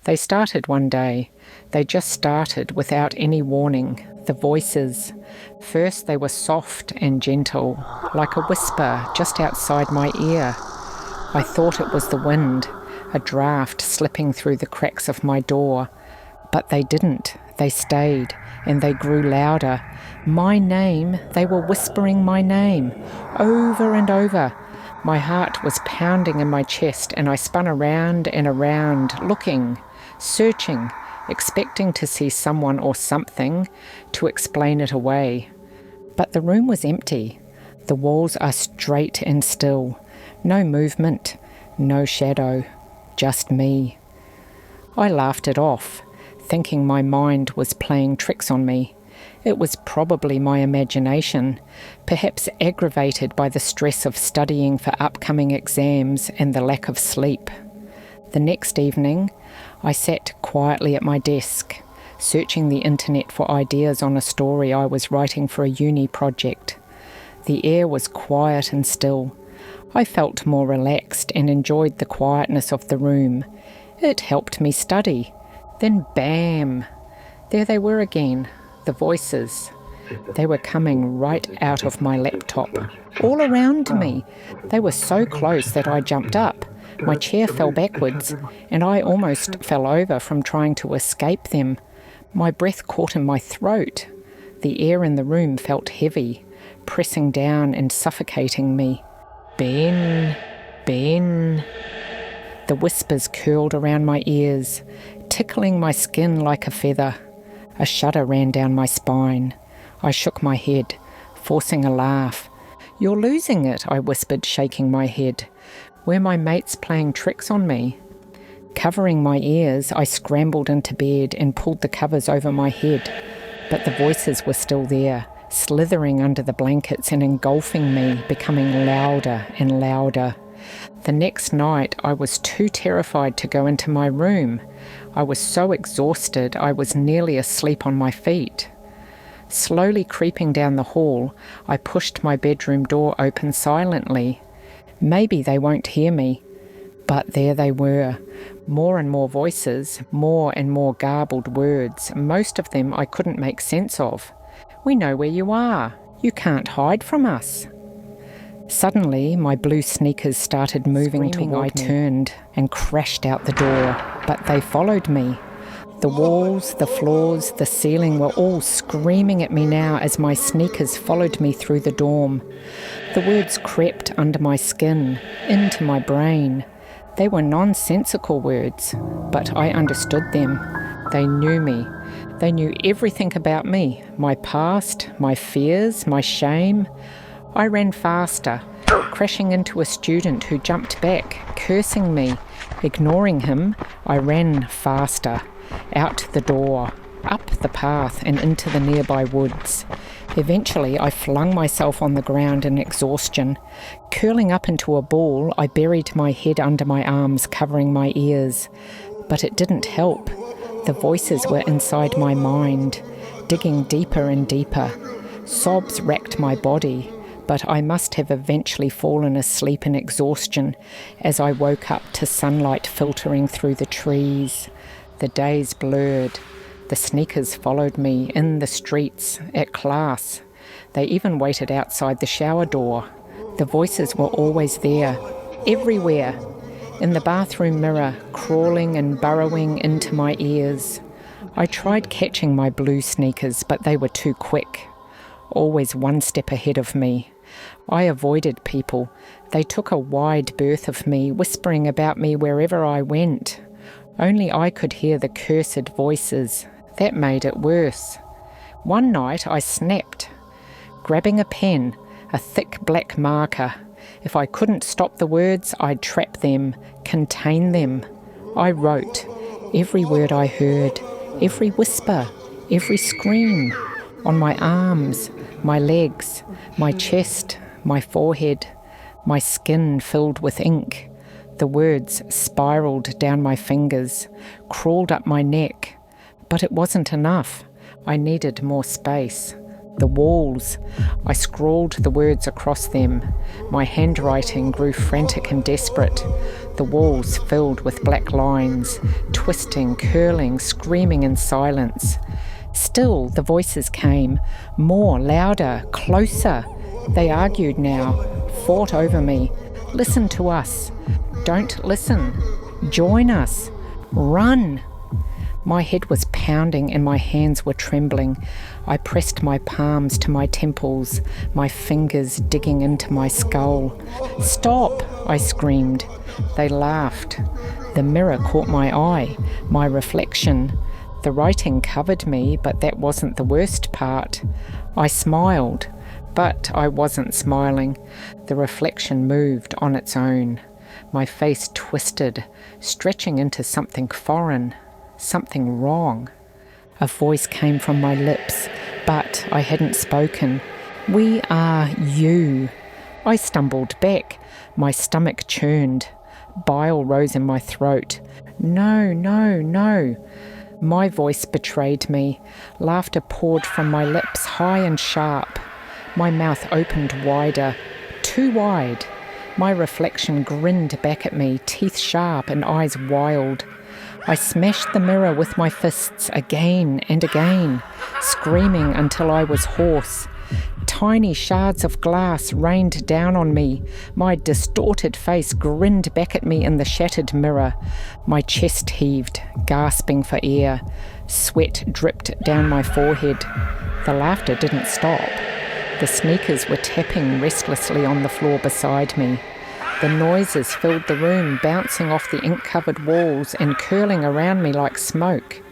They started one day. They just started without any warning. The voices. First they were soft and gentle, like a whisper just outside my ear. I thought it was the wind, a draft slipping through the cracks of my door. But they didn't. They stayed, and they grew louder. My name, they were whispering my name, over and over. My heart was pounding in my chest, and I spun around and around, looking, searching, expecting to see someone or something to explain it away. But the room was empty. The walls are straight and still. No movement, no shadow, just me. I laughed it off, thinking my mind was playing tricks on me. It was probably my imagination, perhaps aggravated by the stress of studying for upcoming exams and the lack of sleep. The next evening, I sat quietly at my desk, searching the internet for ideas on a story I was writing for a uni project. The air was quiet and still. I felt more relaxed and enjoyed the quietness of the room. It helped me study. Then bam! There they were again, the voices. They were coming right out of my laptop, all around me. They were so close that I jumped up. My chair fell backwards, and I almost fell over from trying to escape them. My breath caught in my throat. The air in the room felt heavy, pressing down and suffocating me. Ben, Ben. The whispers curled around my ears, tickling my skin like a feather. A shudder ran down my spine. I shook my head, forcing a laugh. "You're losing it," I whispered, shaking my head. Were my mates playing tricks on me? Covering my ears, I scrambled into bed and pulled the covers over my head. But the voices were still there, slithering under the blankets and engulfing me, becoming louder and louder. The next night, I was too terrified to go into my room. I was so exhausted, I was nearly asleep on my feet. Slowly creeping down the hall, I pushed my bedroom door open silently. Maybe they won't hear me. But there they were, more and more voices, more and more garbled words, most of them I couldn't make sense of. "We know where you are. You can't hide from us." Suddenly, my blue sneakers started moving toward me. I turned and crashed out the door, but they followed me. The walls, the floors, the ceiling were all screaming at me now as my sneakers followed me through the dorm. The words crept under my skin, into my brain. They were nonsensical words, but I understood them. They knew me. They knew everything about me, my past, my fears, my shame. I ran faster, crashing into a student who jumped back, cursing me. Ignoring him, I ran faster, out the door, up the path and into the nearby woods. Eventually, I flung myself on the ground in exhaustion. Curling up into a ball, I buried my head under my arms, covering my ears. But it didn't help. The voices were inside my mind, digging deeper and deeper. Sobs racked my body, but I must have eventually fallen asleep in exhaustion as I woke up to sunlight filtering through the trees. The days blurred. The sneakers followed me in the streets, at class. They even waited outside the shower door. The voices were always there, everywhere. In the bathroom mirror, crawling and burrowing into my ears. I tried catching my blue sneakers, but they were too quick. Always one step ahead of me. I avoided people. They took a wide berth of me, whispering about me wherever I went. Only I could hear the cursed voices. That made it worse. One night I snapped. Grabbing a pen, a thick black marker. If I couldn't stop the words, I'd trap them, contain them. I wrote every word I heard, every whisper, every scream, on my arms, my legs, my chest, my forehead, my skin filled with ink. The words spiraled down my fingers, crawled up my neck. But it wasn't enough. I needed more space. The walls. I scrawled the words across them. My handwriting grew frantic and desperate. The walls filled with black lines, twisting, curling, screaming in silence. Still, the voices came, more, louder, closer. They argued now, fought over me. Listen to us. Don't listen. Join us. Run. My head was pounding and my hands were trembling. I pressed my palms to my temples, my fingers digging into my skull. Stop, I screamed. They laughed. The mirror caught my eye, my reflection. The writing covered me, but that wasn't the worst part. I smiled, but I wasn't smiling. The reflection moved on its own. My face twisted, stretching into something foreign. Something wrong. A voice came from my lips, but I hadn't spoken. We are you. I stumbled back. My stomach churned. Bile rose in my throat. No, no, no. My voice betrayed me. Laughter poured from my lips, high and sharp. My mouth opened wider, too wide. My reflection grinned back at me, teeth sharp and eyes wild. I smashed the mirror with my fists again and again, screaming until I was hoarse. Tiny shards of glass rained down on me. My distorted face grinned back at me in the shattered mirror. My chest heaved, gasping for air. Sweat dripped down my forehead. The laughter didn't stop. The sneakers were tapping restlessly on the floor beside me. The noises filled the room, bouncing off the ink-covered walls and curling around me like smoke.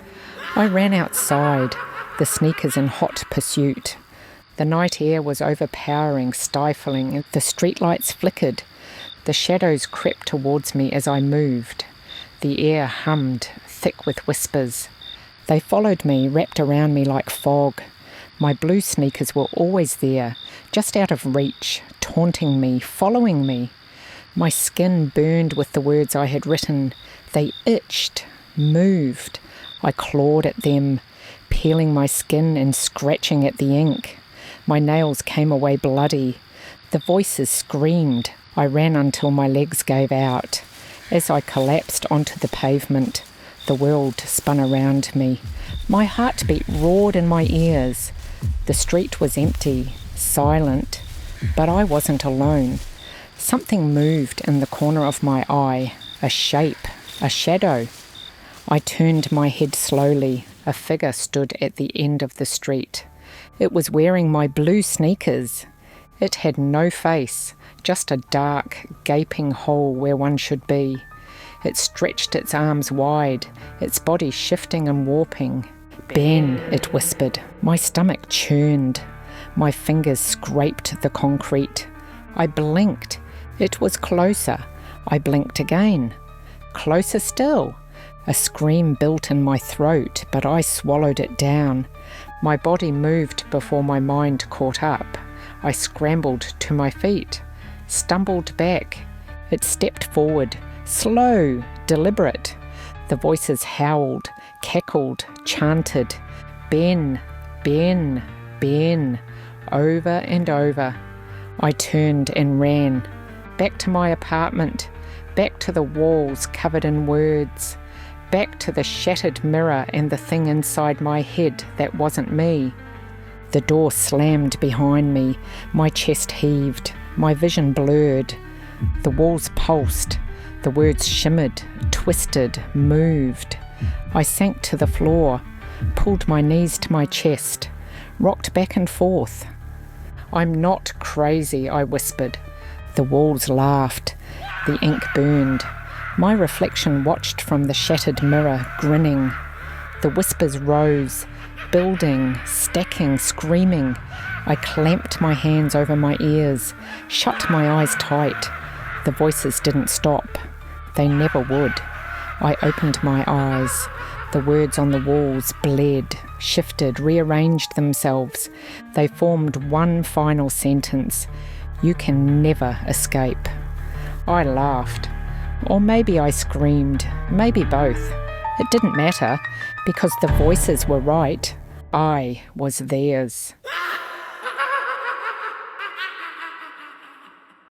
I ran outside, the sneakers in hot pursuit. The night air was overpowering, stifling. The streetlights flickered. The shadows crept towards me as I moved. The air hummed, thick with whispers. They followed me, wrapped around me like fog. My blue sneakers were always there, just out of reach, taunting me, following me. My skin burned with the words I had written. They itched, moved. I clawed at them, peeling my skin and scratching at the ink. My nails came away bloody. The voices screamed. I ran until my legs gave out. As I collapsed onto the pavement, the world spun around me. My heartbeat roared in my ears. The street was empty, silent, but I wasn't alone. Something moved in the corner of my eye, a shape, a shadow. I turned my head slowly. A figure stood at the end of the street. It was wearing my blue sneakers. It had no face, just a dark, gaping hole where one should be. It stretched its arms wide, its body shifting and warping. "Ben," it whispered. My stomach churned. My fingers scraped the concrete. I blinked. It was closer. I blinked again. Closer still. A scream built in my throat, but I swallowed it down. My body moved before my mind caught up. I scrambled to my feet, stumbled back. It stepped forward, slow, deliberate. The voices howled, cackled, chanted, "Ben, Ben, Ben," over and over. I turned and ran. Back to my apartment, back to the walls covered in words, back to the shattered mirror and the thing inside my head that wasn't me. The door slammed behind me, my chest heaved, my vision blurred. The walls pulsed, the words shimmered, twisted, moved. I sank to the floor, pulled my knees to my chest, rocked back and forth. "I'm not crazy," I whispered. The walls laughed. The ink burned. My reflection watched from the shattered mirror, grinning. The whispers rose, building, stacking, screaming. I clamped my hands over my ears, shut my eyes tight. The voices didn't stop. They never would. I opened my eyes. The words on the walls bled, shifted, rearranged themselves. They formed one final sentence. "You can never escape." I laughed. Or maybe I screamed. Maybe both. It didn't matter, because the voices were right. I was theirs.